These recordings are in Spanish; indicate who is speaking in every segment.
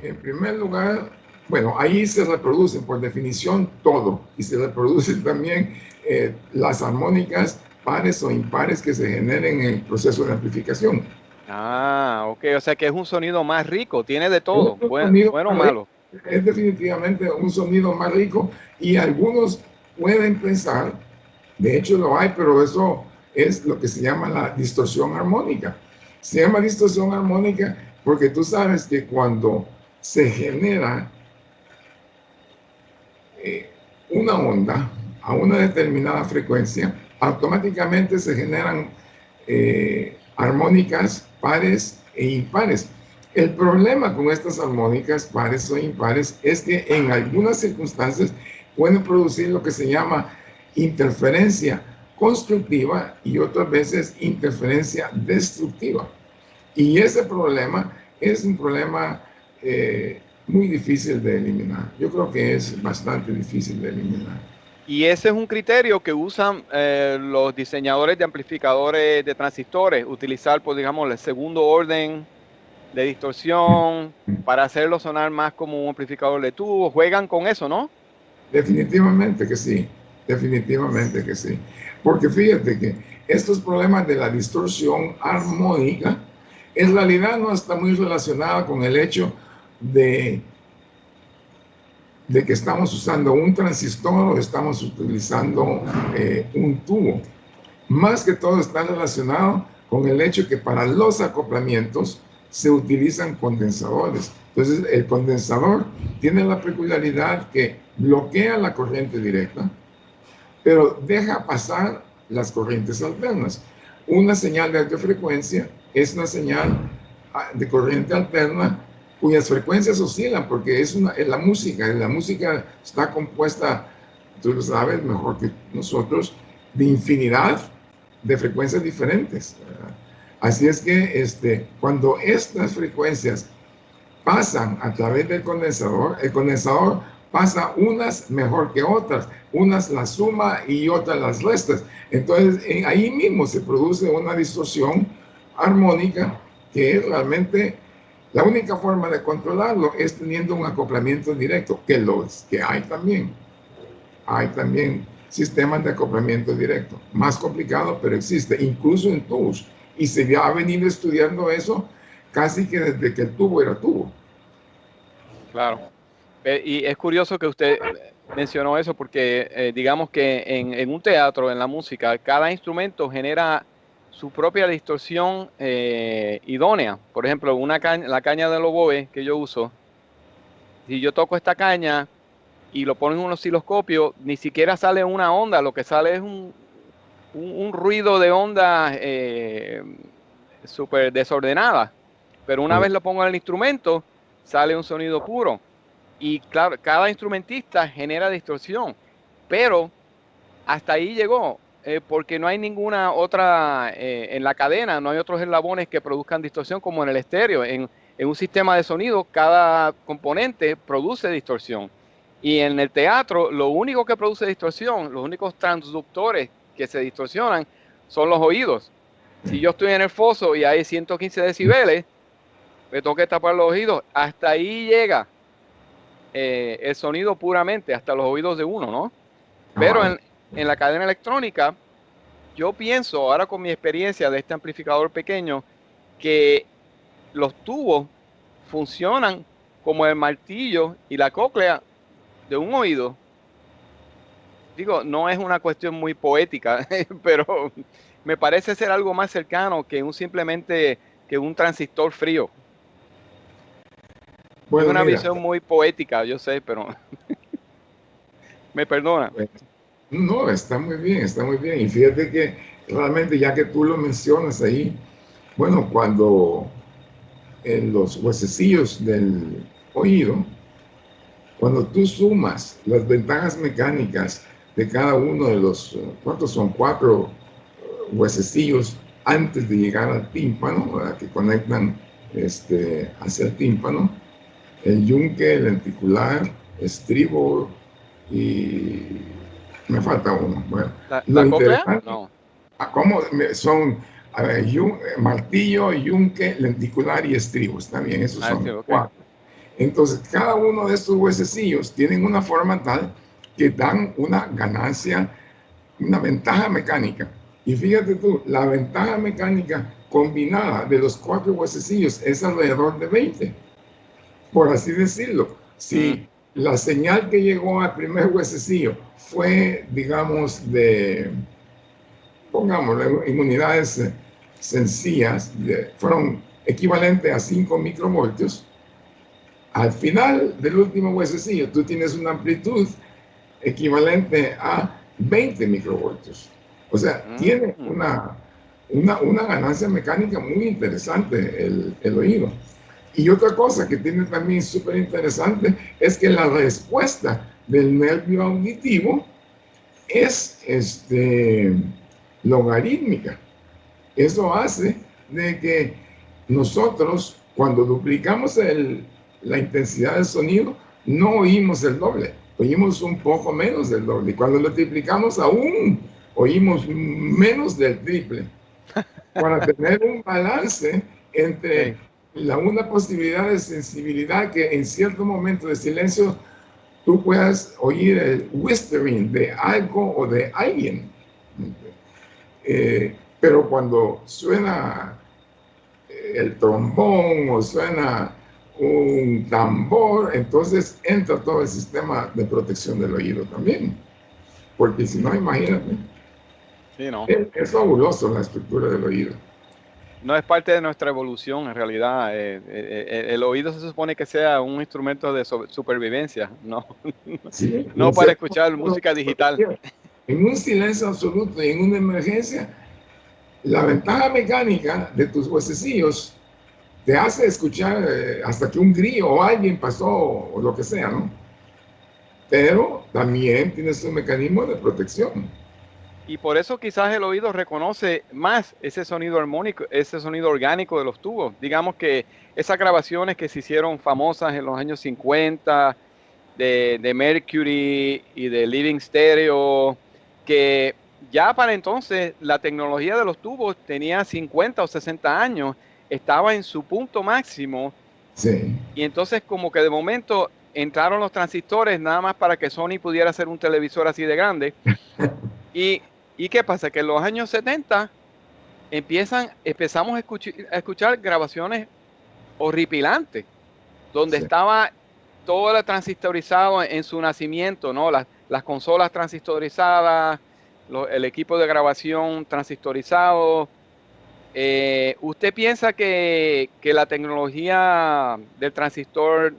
Speaker 1: En primer lugar, bueno, ahí se reproducen por definición todo y se reproducen también las armónicas pares o impares que se generen en el proceso de amplificación.
Speaker 2: Ah, ok, o sea que es un sonido más rico, tiene de
Speaker 1: Es
Speaker 2: todo,
Speaker 1: un sonido
Speaker 2: bueno o
Speaker 1: más rico,
Speaker 2: malo.
Speaker 1: es definitivamente un sonido más rico y algunos pueden pensar, de hecho lo hay, pero eso es lo que se llama la distorsión armónica. Se llama distorsión armónica porque tú sabes que cuando se genera eh, una onda a una determinada frecuencia, automáticamente se generan armónicas pares e impares. El problema con estas armónicas pares o impares es que en algunas circunstancias pueden producir lo que se llama interferencia constructiva y otras veces interferencia destructiva. Y ese problema es un problema muy difícil de eliminar. Yo creo que es bastante difícil de eliminar.
Speaker 2: Y ese es un criterio que usan los diseñadores de amplificadores de transistores, utilizar, pues digamos, el segundo orden de distorsión para hacerlo sonar más como un amplificador de tubo. Juegan con eso, ¿no?
Speaker 1: Definitivamente que sí, definitivamente que sí. Porque fíjate que estos problemas de la distorsión armónica en realidad no está muy relacionada con el hecho de que estamos usando un transistor o estamos utilizando un tubo. Más que todo está relacionado con el hecho que para los acoplamientos se utilizan condensadores. Entonces, el condensador tiene la peculiaridad que bloquea la corriente directa, pero deja pasar las corrientes alternas. Una señal de alta frecuencia es una señal de corriente alterna cuyas frecuencias oscilan porque es la música está compuesta, tú lo sabes mejor que nosotros, de infinidad de frecuencias diferentes, ¿verdad? Así es que cuando estas frecuencias pasan a través del condensador, el condensador pasa unas mejor que otras, unas las suma y otras las restas. Entonces, ahí mismo se produce una distorsión armónica que es realmente la única forma de controlarlo es teniendo un acoplamiento directo, que hay también. Hay también sistemas de acoplamiento directo, más complicado, pero existe, incluso en tubos. Y se ha venido estudiando eso casi que desde que el tubo era tubo.
Speaker 2: Claro. Y es curioso que usted mencionó eso porque digamos que en un teatro, en la música, cada instrumento genera su propia distorsión idónea. Por ejemplo, la caña del oboe que yo uso, si yo toco esta caña y lo pongo en un osciloscopio, ni siquiera sale una onda, lo que sale es un ruido de onda súper desordenada. Pero una vez lo pongo en el instrumento, sale un sonido puro. Y claro, cada instrumentista genera distorsión, pero hasta ahí llegó, porque no hay ninguna otra, en la cadena, no hay otros eslabones que produzcan distorsión como en el estéreo. En un sistema de sonido, cada componente produce distorsión. Y en el teatro, lo único que produce distorsión, los únicos transductores que se distorsionan son los oídos. Si yo estoy en el foso y hay 115 decibeles, me tengo que tapar los oídos. Hasta ahí llega el sonido puramente hasta los oídos de uno, ¿no? Pero en la cadena electrónica, yo pienso, ahora con mi experiencia de este amplificador pequeño, que los tubos funcionan como el martillo y la cóclea de un oído. Digo, no es una cuestión muy poética, pero me parece ser algo más cercano que un simplemente que un transistor frío. Es
Speaker 1: Bueno,
Speaker 2: una
Speaker 1: mira,
Speaker 2: visión muy poética, yo sé, pero me perdona.
Speaker 1: no, está muy bien, está muy bien. Y fíjate que realmente ya que tú lo mencionas ahí, bueno, cuando en los huesecillos del oído, cuando tú sumas las ventajas mecánicas de cada uno de los, ¿cuántos son? Cuatro huesecillos antes de llegar al tímpano, ¿verdad? Que conectan hacia el tímpano, el yunque, el lenticular, estribo y me falta uno. Bueno, lo
Speaker 2: ¿La cóclea?
Speaker 1: interesante,
Speaker 2: No.
Speaker 1: ¿cómo son? A ver, martillo, yunque, lenticular y estribos también, esos
Speaker 2: Ah, sí,
Speaker 1: son
Speaker 2: ok.
Speaker 1: cuatro. Entonces, cada uno de estos huesecillos tienen una forma tal que dan una ganancia, una ventaja mecánica. Y fíjate tú, la ventaja mecánica combinada de los 4 huesecillos es alrededor de 20, por así decirlo. Si la señal que llegó al primer huesecillo fue, digamos, pongámoslo, en unidades sencillas, fueron equivalentes a 5 microvoltios, al final del último huesecillo tú tienes una amplitud equivalente a 20 microvoltios. O sea, tiene una ganancia mecánica muy interesante el oído. Y otra cosa que tiene también súper interesante es que la respuesta del nervio auditivo es logarítmica. Eso hace de que nosotros, cuando duplicamos la intensidad del sonido, no oímos el doble, oímos un poco menos del doble. Y cuando lo triplicamos aún, oímos menos del triple. Para tener un balance entre una posibilidad de sensibilidad que en cierto momento de silencio tú puedas oír el whispering de algo o de alguien. Pero cuando suena el trombón o suena un tambor, entonces entra todo el sistema de protección del oído también. Porque si no, imagínate.
Speaker 2: Sí, no.
Speaker 1: Es fabuloso la estructura del oído.
Speaker 2: No es parte de nuestra evolución, en realidad. El oído se supone que sea un instrumento de supervivencia, no,
Speaker 1: Sí,
Speaker 2: no para escuchar música digital.
Speaker 1: En un silencio absoluto y en una emergencia, la ventaja mecánica de tus huesecillos te hace escuchar hasta que un grillo o alguien pasó o lo que sea, ¿no? Pero también tienes un mecanismo de protección.
Speaker 2: Y por eso quizás el oído reconoce más ese sonido armónico, ese sonido orgánico de los tubos. Digamos que esas grabaciones que se hicieron famosas en los años 50 de Mercury y de Living Stereo, que ya para entonces la tecnología de los tubos tenía 50 o 60 años, estaba en su punto máximo.
Speaker 1: Sí.
Speaker 2: Y entonces como que de momento entraron los transistores nada más para que Sony pudiera hacer un televisor así de grande. ¿Y qué pasa? Que en los años 70 empezamos a escuchar grabaciones horripilantes, donde estaba todo el transistorizado en su nacimiento, ¿no? Las consolas transistorizadas, el equipo de grabación transistorizado. ¿Usted piensa que la tecnología del transistor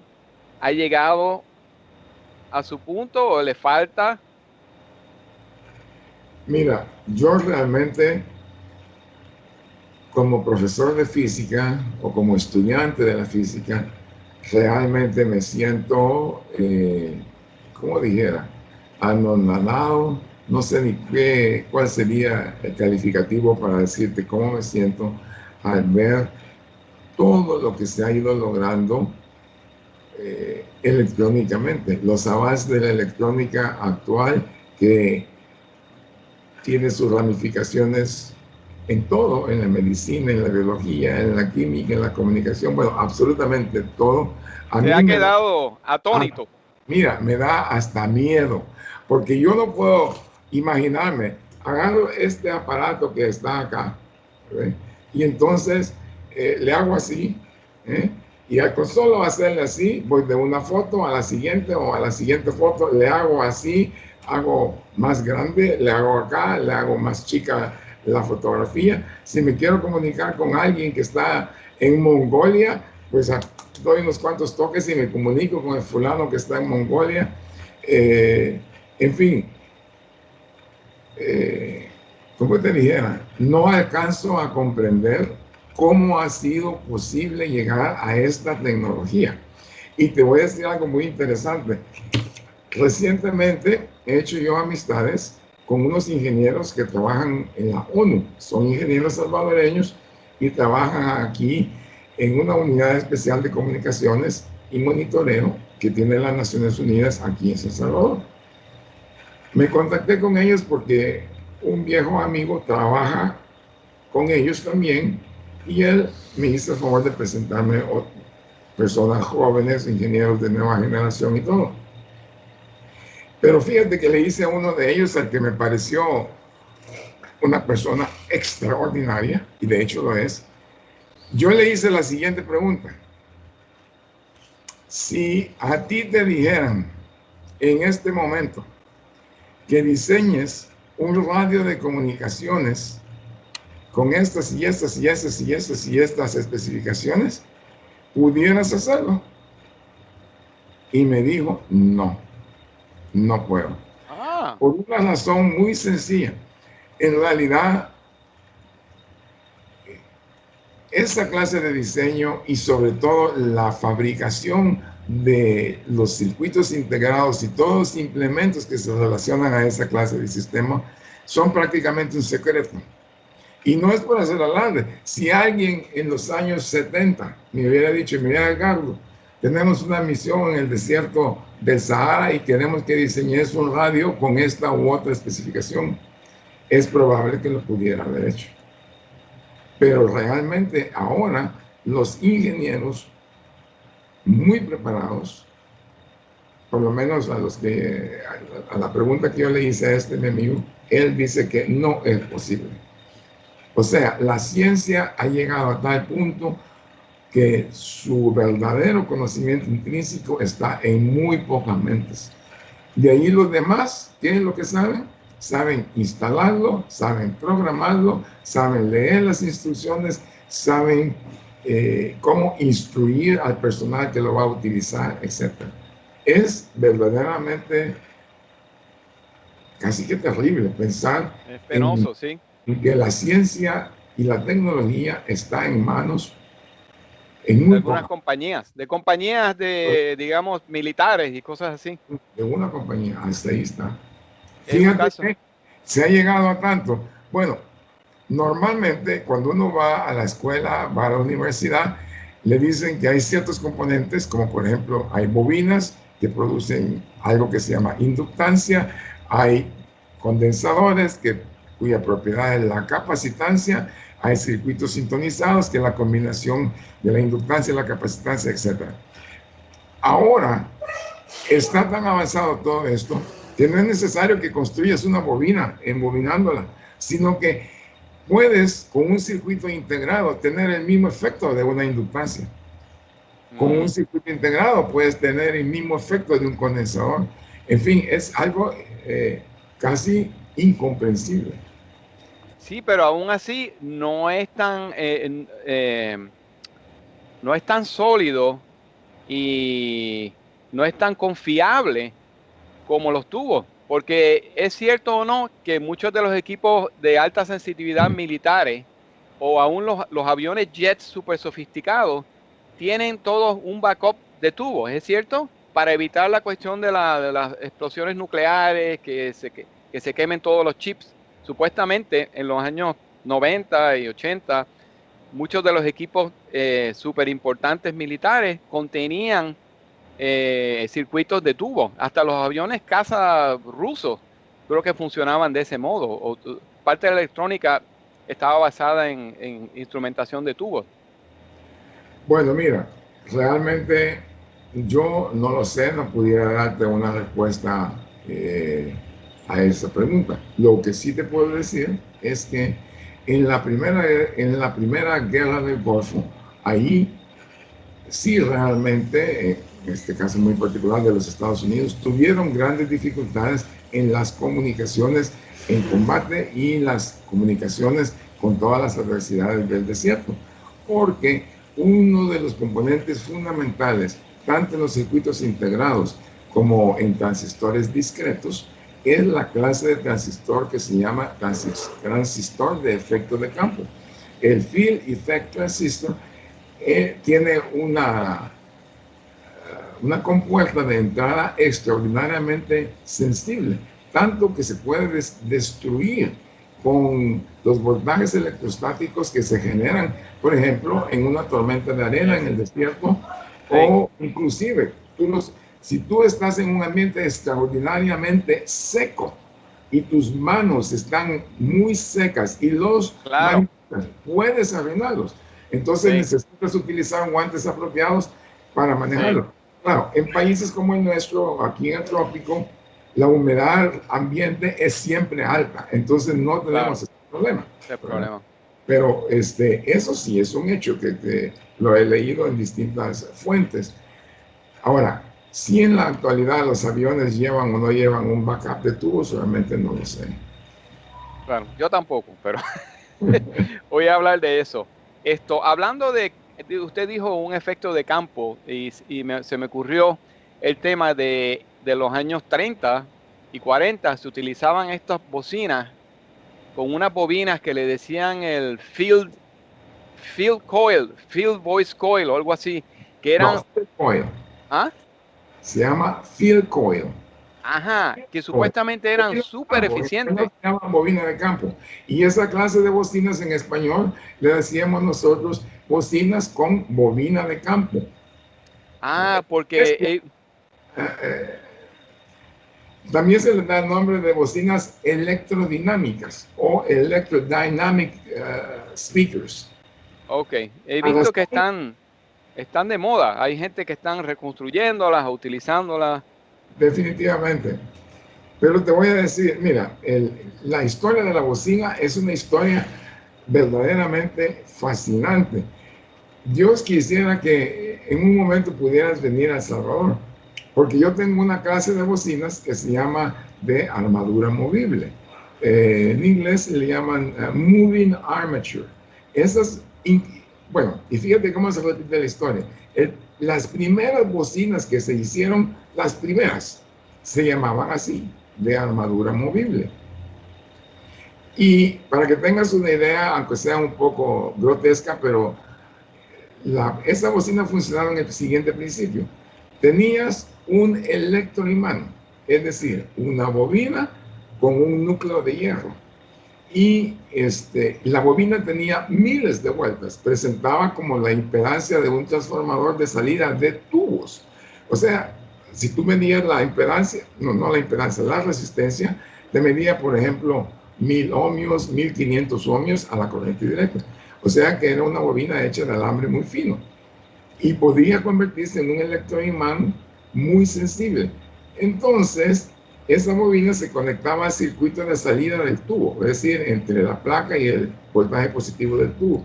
Speaker 2: ha llegado a su punto o le falta?
Speaker 1: Mira, yo realmente, como profesor de física o como estudiante de la física, realmente me siento, como dijera, anonadado, no sé ni cuál sería el calificativo para decirte cómo me siento al ver todo lo que se ha ido logrando electrónicamente, los avances de la electrónica actual que tiene sus ramificaciones en todo, en la medicina, en la biología, en la química, en la comunicación, bueno, absolutamente todo.
Speaker 2: Se ha quedado atónito.
Speaker 1: Mira, me da hasta miedo, porque yo no puedo imaginarme, agarro este aparato que está acá, ¿ve? Y entonces le hago así, y con solo hacerle así, voy de una foto a la siguiente o a la siguiente foto, le hago así, hago más grande, le hago acá, le hago más chica la fotografía. Si me quiero comunicar con alguien que está en Mongolia, pues doy unos cuantos toques y me comunico con el fulano que está en Mongolia. En fin, como te dijera, no alcanzo a comprender cómo ha sido posible llegar a esta tecnología. Y te voy a decir algo muy interesante. Recientemente he hecho yo amistades con unos ingenieros que trabajan en la ONU. Son ingenieros salvadoreños y trabajan aquí en una unidad especial de comunicaciones y monitoreo que tiene las Naciones Unidas aquí en San Salvador. Me contacté con ellos porque un viejo amigo trabaja con ellos también y él me hizo el favor de presentarme personas jóvenes, ingenieros de nueva generación y todo. Pero fíjate que le hice a uno de ellos al que me pareció una persona extraordinaria, y de hecho lo es. Yo le hice la siguiente pregunta. Si a ti te dijeran en este momento que diseñes un radio de comunicaciones con estas y estas y estas y estas y estas especificaciones, ¿pudieras hacerlo? Y me dijo, no, no puedo. Por una razón muy sencilla. En realidad, esa clase de diseño y sobre todo la fabricación de los circuitos integrados y todos los implementos que se relacionan a esa clase de sistema son prácticamente un secreto. Y no es por hacer alarde. Si alguien en los años 70 me hubiera dicho, mira, Ricardo, tenemos una misión en el desierto del Sahara y queremos que diseñes un radio con esta u otra especificación, es probable que lo pudiera haber hecho. Pero realmente ahora los ingenieros muy preparados, por lo menos a los que, a la pregunta que yo le hice a mi amigo, él dice que no es posible. O sea, la ciencia ha llegado a tal punto que su verdadero conocimiento intrínseco está en muy pocas mentes. De ahí los demás, ¿qué es lo que saben? Saben instalarlo, saben programarlo, saben leer las instrucciones, saben cómo instruir al personal que lo va a utilizar, etc. Es verdaderamente casi que terrible pensar
Speaker 2: es penoso, sí,
Speaker 1: en que la ciencia y la tecnología está en manos
Speaker 2: de algunas compañías, digamos, militares y cosas así.
Speaker 1: De una compañía, hasta ahí está. Fíjate que se ha llegado a tanto. Bueno, normalmente cuando uno va a la escuela, va a la universidad, le dicen que hay ciertos componentes, como por ejemplo, hay bobinas que producen algo que se llama inductancia, hay condensadores cuya propiedad es la capacitancia, hay circuitos sintonizados, que es la combinación de la inductancia, la capacitancia, etc. Ahora, está tan avanzado todo esto que no es necesario que construyas una bobina embobinándola, sino que puedes, con un circuito integrado, tener el mismo efecto de una inductancia. Con un circuito integrado puedes tener el mismo efecto de un condensador. En fin, es algo casi incomprensible.
Speaker 2: Sí, pero aún así no es tan sólido y no es tan confiable como los tubos, porque es cierto o no que muchos de los equipos de alta sensitividad militares o aún los aviones jets súper sofisticados tienen todos un backup de tubos, ¿es cierto? Para evitar la cuestión de las explosiones nucleares, que se quemen todos los chips. Supuestamente en los años 90 y 80, muchos de los equipos súper importantes militares contenían circuitos de tubo. Hasta los aviones caza rusos creo que funcionaban de ese modo. Parte de la electrónica estaba basada en instrumentación de tubos.
Speaker 1: Bueno, mira, realmente yo no lo sé, no pudiera darte una respuesta a esa pregunta. Lo que sí te puedo decir es que en la primera guerra del Golfo, ahí sí realmente, en este caso muy particular de los Estados Unidos, tuvieron grandes dificultades en las comunicaciones en combate y las comunicaciones con todas las adversidades del desierto, porque uno de los componentes fundamentales, tanto en los circuitos integrados como en transistores discretos, es la clase de transistor que se llama transistor de efecto de campo. El Field Effect Transistor tiene una compuerta de entrada extraordinariamente sensible, tanto que se puede destruir con los voltajes electrostáticos que se generan, por ejemplo, en una tormenta de arena en el desierto, o inclusive, si tú estás en un ambiente extraordinariamente seco y tus manos están muy secas y puedes arruinarlos. Entonces necesitas utilizar guantes apropiados para manejarlo.
Speaker 2: Sí.
Speaker 1: Claro, en países como el nuestro, aquí en el trópico, la humedad ambiente es siempre alta, entonces no
Speaker 2: Claro,
Speaker 1: tenemos ese problema,
Speaker 2: ese es el
Speaker 1: ¿verdad?
Speaker 2: problema.
Speaker 1: Pero eso sí es un hecho que lo he leído en distintas fuentes. Ahora, si en la actualidad los aviones llevan o no llevan un backup de tubos, realmente no lo sé.
Speaker 2: Claro, yo tampoco, pero voy a hablar de eso. Hablando usted dijo un efecto de campo se me ocurrió el tema de los años 30 y 40. Se utilizaban estas bocinas con unas bobinas que le decían el field coil, field voice coil o algo así, que
Speaker 1: No,
Speaker 2: eran,
Speaker 1: field coil.
Speaker 2: ¿ah?
Speaker 1: Se llama field coil.
Speaker 2: Ajá, que
Speaker 1: Coil.
Speaker 2: supuestamente eran
Speaker 1: Bobina de
Speaker 2: súper
Speaker 1: campo, en español
Speaker 2: eficientes.
Speaker 1: se llama bobina de campo. Y esa clase de bocinas en español le decíamos nosotros bocinas con bobina de campo.
Speaker 2: Ah,
Speaker 1: Es-
Speaker 2: porque
Speaker 1: eh, También se le da el nombre de bocinas electrodinámicas o electrodynamic speakers.
Speaker 2: ok, he
Speaker 1: A las
Speaker 2: visto que están de moda. Hay gente que están reconstruyéndolas, utilizándolas.
Speaker 1: Definitivamente. Pero te voy a decir, mira, la historia de la bocina es una historia verdaderamente fascinante. Dios quisiera que en un momento pudieras venir a El Salvador, porque yo tengo una clase de bocinas que se llama de armadura movible. En inglés le llaman moving armature. Esas, bueno, y fíjate cómo se repite la historia. Las primeras bocinas que se hicieron, las primeras, se llamaban así, de armadura movible. Y para que tengas una idea, aunque sea un poco grotesca, pero esa bocina funcionaba en el siguiente principio. Tenías un electroimán, es decir, una bobina con un núcleo de hierro. Y la bobina tenía miles de vueltas, presentaba como la impedancia de un transformador de salida de tubos. O sea, si tú medías la impedancia, no la impedancia, la resistencia, te medía, por ejemplo, 1000 ohmios, 1500 ohmios a la corriente directa. O sea que era una bobina hecha de alambre muy fino y podía convertirse en un electroimán muy sensible. Entonces, esa bobina se conectaba al circuito de salida del tubo, es decir, entre la placa y el voltaje positivo del tubo.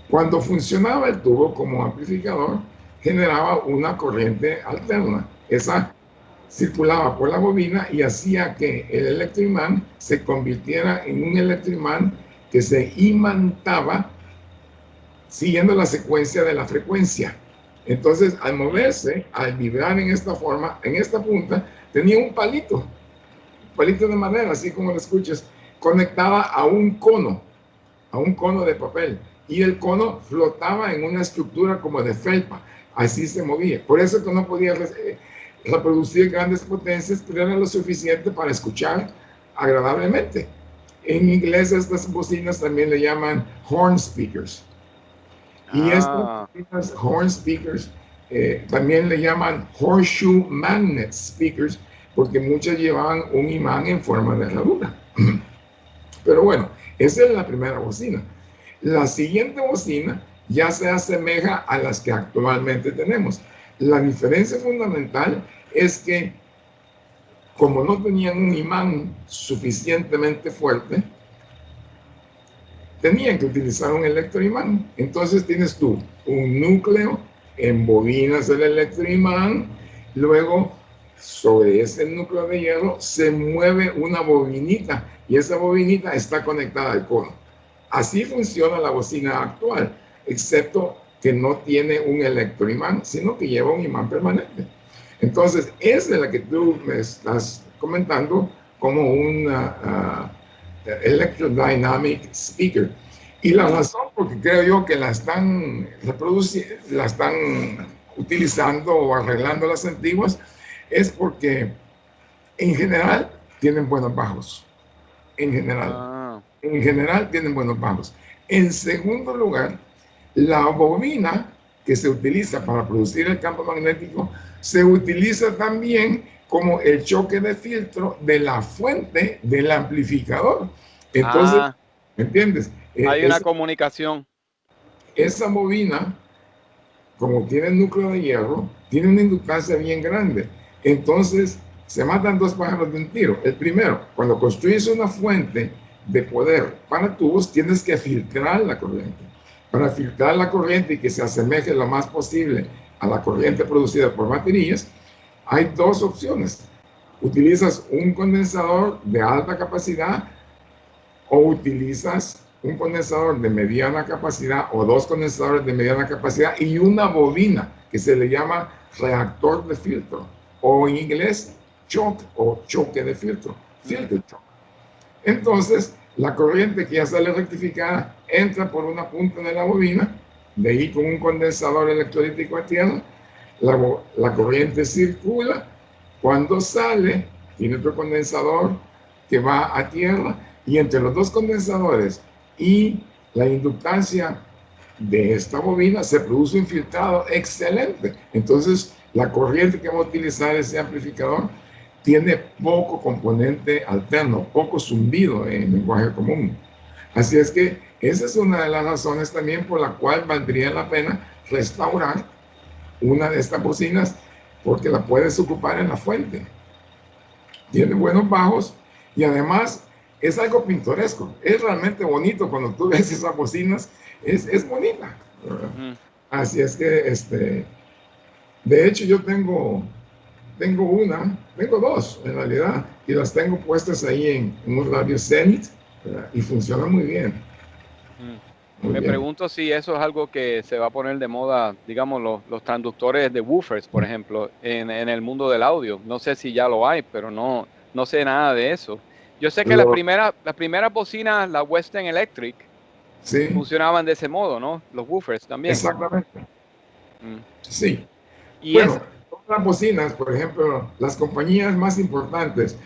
Speaker 1: Cuando funcionaba el tubo como amplificador, generaba una corriente alterna. Esa circulaba por la bobina y hacía que el electroimán se convirtiera en un electroimán que se imantaba siguiendo la secuencia de la frecuencia. Entonces, al moverse, al vibrar en esta forma, en esta punta, tenía un palito de madera, así como lo escuchas, conectaba a un cono de papel. Y el cono flotaba en una estructura como de felpa. Así se movía. Por eso que no podía reproducir grandes potencias, pero era lo suficiente para escuchar agradablemente. En inglés estas bocinas también le llaman horn speakers. Y
Speaker 2: Ah,
Speaker 1: estas horn speakers también le llaman horseshoe magnet speakers porque muchas llevaban un imán en forma de herradura. Pero bueno, esa es la primera bocina. La siguiente bocina ya se asemeja a las que actualmente tenemos. La diferencia fundamental es que como no tenían un imán suficientemente fuerte, tenían que utilizar un electroimán. Entonces tienes tú un núcleo, embobinas el electroimán, luego sobre ese núcleo de hierro se mueve una bobinita y esa bobinita está conectada al cono. Así funciona la bocina actual, excepto que no tiene un electroimán, sino que lleva un imán permanente. Entonces, esa es la que tú me estás comentando como una electrodynamic speaker. Y la razón, porque creo yo que la están reproduciendo, la están utilizando o arreglando las antiguas, es porque en general tienen buenos bajos. En general.
Speaker 2: ah,
Speaker 1: En general tienen buenos bajos. En segundo lugar, la bobina que se utiliza para producir el campo magnético se utiliza también como el choque de filtro de la fuente del amplificador. Entonces,
Speaker 2: ah,
Speaker 1: ¿me entiendes?
Speaker 2: hay una comunicación.
Speaker 1: Esa bobina como tiene núcleo de hierro, tiene una inductancia bien grande. Entonces, se matan dos pájaros de un tiro. El primero, cuando construyes una fuente de poder para tubos, tienes que filtrar la corriente. Para filtrar la corriente y que se asemeje lo más posible a la corriente producida por baterías, hay dos opciones. Utilizas un condensador de alta capacidad o utilizas un condensador de mediana capacidad o dos condensadores de mediana capacidad y una bobina que se le llama reactor de filtro o en inglés choke o choque de filtro, filter choke. Entonces, la corriente que ya sale rectificada entra por una punta de la bobina, de ahí con un condensador electrolítico a tierra, la corriente circula, cuando sale, tiene otro condensador que va a tierra, y entre los dos condensadores y la inductancia de esta bobina se produce un filtrado excelente. Entonces, la corriente que va a utilizar ese amplificador tiene poco componente alterno, poco zumbido en lenguaje común. Así es que esa es una de las razones también por la cual valdría la pena restaurar una de estas bocinas, porque la puedes ocupar en la fuente. Tiene buenos bajos y además es algo pintoresco. Es realmente bonito cuando tú ves esas bocinas, es bonita. Así es que, de hecho, yo tengo dos en realidad, y las tengo puestas ahí en un radio Zenith, ¿verdad? Y funciona muy bien.
Speaker 2: Me pregunto si eso es algo que se va a poner de moda, digamos, los transductores de woofers, por ejemplo, en el mundo del audio. No sé si ya lo hay, pero no sé nada de eso. Yo sé que las primeras bocinas, la Western Electric,
Speaker 1: sí,
Speaker 2: funcionaban de ese modo, ¿no? Los woofers también.
Speaker 1: Exactamente. Sí.
Speaker 2: Y
Speaker 1: bueno, las bocinas, por ejemplo, las compañías más importantes,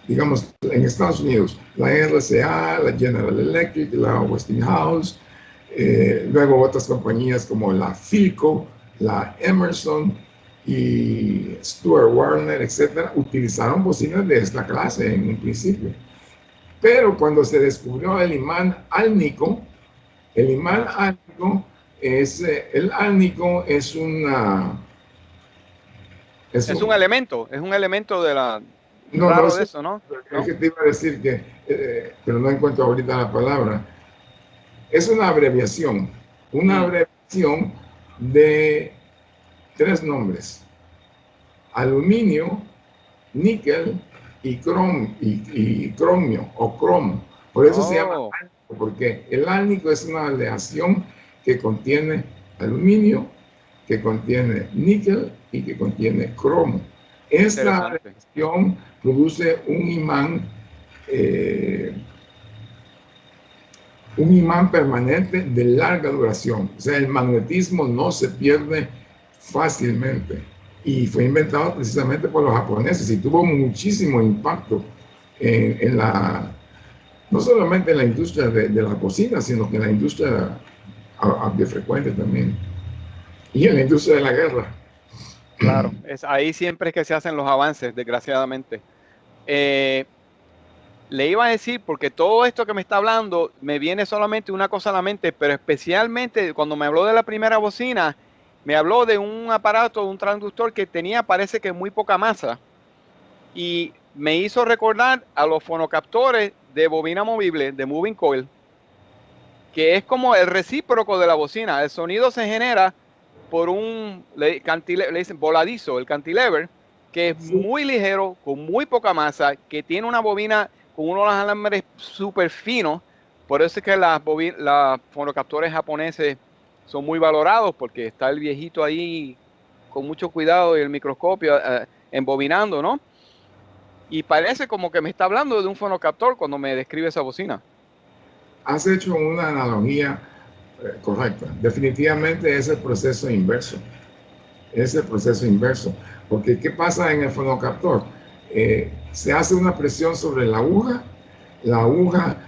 Speaker 1: digamos, en Estados Unidos, la RCA, la General Electric, la Westinghouse, luego otras compañías como la Philco, la Emerson y Stuart Warner, etcétera, utilizaron bocinas de esta clase en un principio. Pero cuando se descubrió el imán álnico, el imán álnico es
Speaker 2: un elemento de la
Speaker 1: no,
Speaker 2: raro de eso, ¿no?
Speaker 1: Es que te iba a decir que, pero no encuentro ahorita la palabra. Es una abreviación de tres nombres: aluminio, níquel y cromio o cromo. Por eso se llama álnico, porque el álnico es una aleación que contiene aluminio, que contiene níquel y que contiene cromo. Esta aleación produce un imán permanente de larga duración. O sea, el magnetismo no se pierde fácilmente. Y fue inventado precisamente por los japoneses y tuvo muchísimo impacto no solamente en la industria de la cocina, sino que en la industria audiofrecuente también. Y en la industria de la guerra.
Speaker 2: Claro, ahí siempre es que se hacen los avances, desgraciadamente. Le iba a decir, porque todo esto que me está hablando, me viene solamente una cosa a la mente, pero especialmente cuando me habló de la primera bocina, me habló de un aparato, un transductor que tenía, parece que muy poca masa, y me hizo recordar a los fonocaptores de bobina movible, de moving coil, que es como el recíproco de la bocina. El sonido se genera por le dicen voladizo, el cantilever, que es muy ligero, con muy poca masa, que tiene una bobina con unos alambres súper finos. Por eso es que los fonocaptores japoneses son muy valorados, porque está el viejito ahí con mucho cuidado y el microscopio embobinando, ¿no? Y parece como que me está hablando de un fonocaptor cuando me describe esa bocina.
Speaker 1: Has hecho una analogía correcta. Definitivamente es el proceso inverso. Es el proceso inverso. Porque ¿qué pasa en el fonocaptor? Se hace una presión sobre la aguja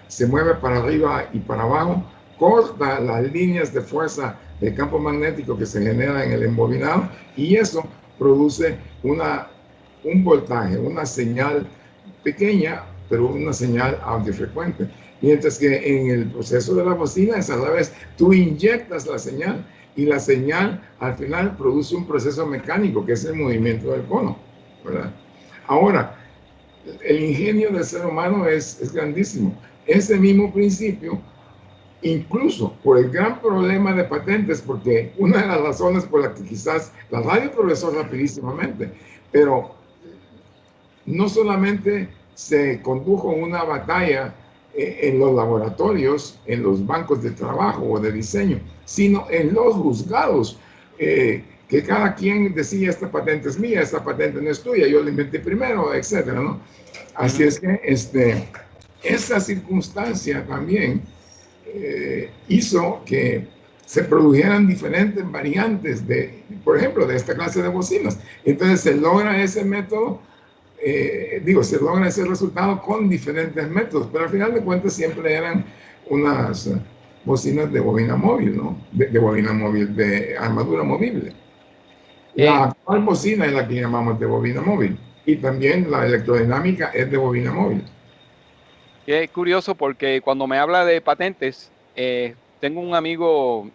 Speaker 1: se mueve para arriba y para abajo, corta las líneas de fuerza del campo magnético que se genera en el embobinado y eso produce un voltaje, una señal pequeña, pero una señal audiofrecuente. Mientras que en el proceso de la bocina es a la vez, tú inyectas la señal y la señal al final produce un proceso mecánico que es el movimiento del cono, ¿verdad? Ahora, el ingenio del ser humano es grandísimo. Ese mismo principio, incluso por el gran problema de patentes, porque una de las razones por las que quizás la radio progresó rapidísimamente, pero no solamente se condujo una batalla en los laboratorios, en los bancos de trabajo o de diseño, sino en los juzgados, que cada quien decía, esta patente es mía, esta patente no es tuya, yo la inventé primero, etcétera, ¿no? Así es que esa circunstancia también hizo que se produjeran diferentes variantes de, por ejemplo, de esta clase de bocinas. Entonces se logra ese método, se logra ese resultado con diferentes métodos, pero al final de cuentas siempre eran unas bocinas de bobina móvil, ¿no? De bobina móvil, de armadura movible. La actual bocina es la que llamamos de bobina móvil y también la electrodinámica es de bobina móvil.
Speaker 2: Es curioso porque cuando me habla de patentes, tengo un amigo,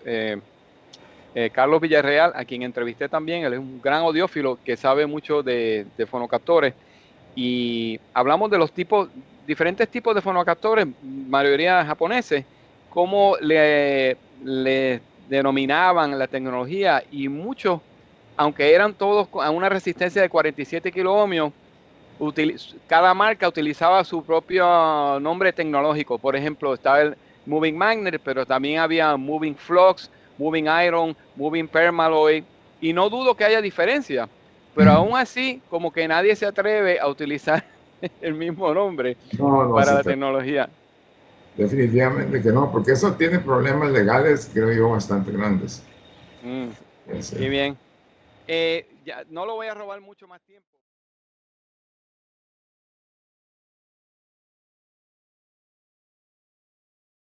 Speaker 2: Carlos Villarreal, a quien entrevisté también. Él es un gran audiófilo que sabe mucho de fonocaptores, y hablamos de los diferentes tipos de fonocaptores, mayoría japoneses, cómo le denominaban la tecnología, y muchos, aunque eran todos a una resistencia de 47 kiloohmios, cada marca utilizaba su propio nombre tecnológico. Por ejemplo, estaba el Moving Magnet, pero también había Moving Flux, Moving Iron, Moving Permalloy, y no dudo que haya diferencia, pero aún así, como que nadie se atreve a utilizar el mismo nombre
Speaker 1: No,
Speaker 2: para
Speaker 1: sí,
Speaker 2: la tecnología.
Speaker 1: definitivamente que no, porque eso tiene problemas legales, creo yo, bastante grandes.
Speaker 2: Mm,
Speaker 1: Sí.
Speaker 2: qué bien. Ya, no lo voy a robar mucho más tiempo.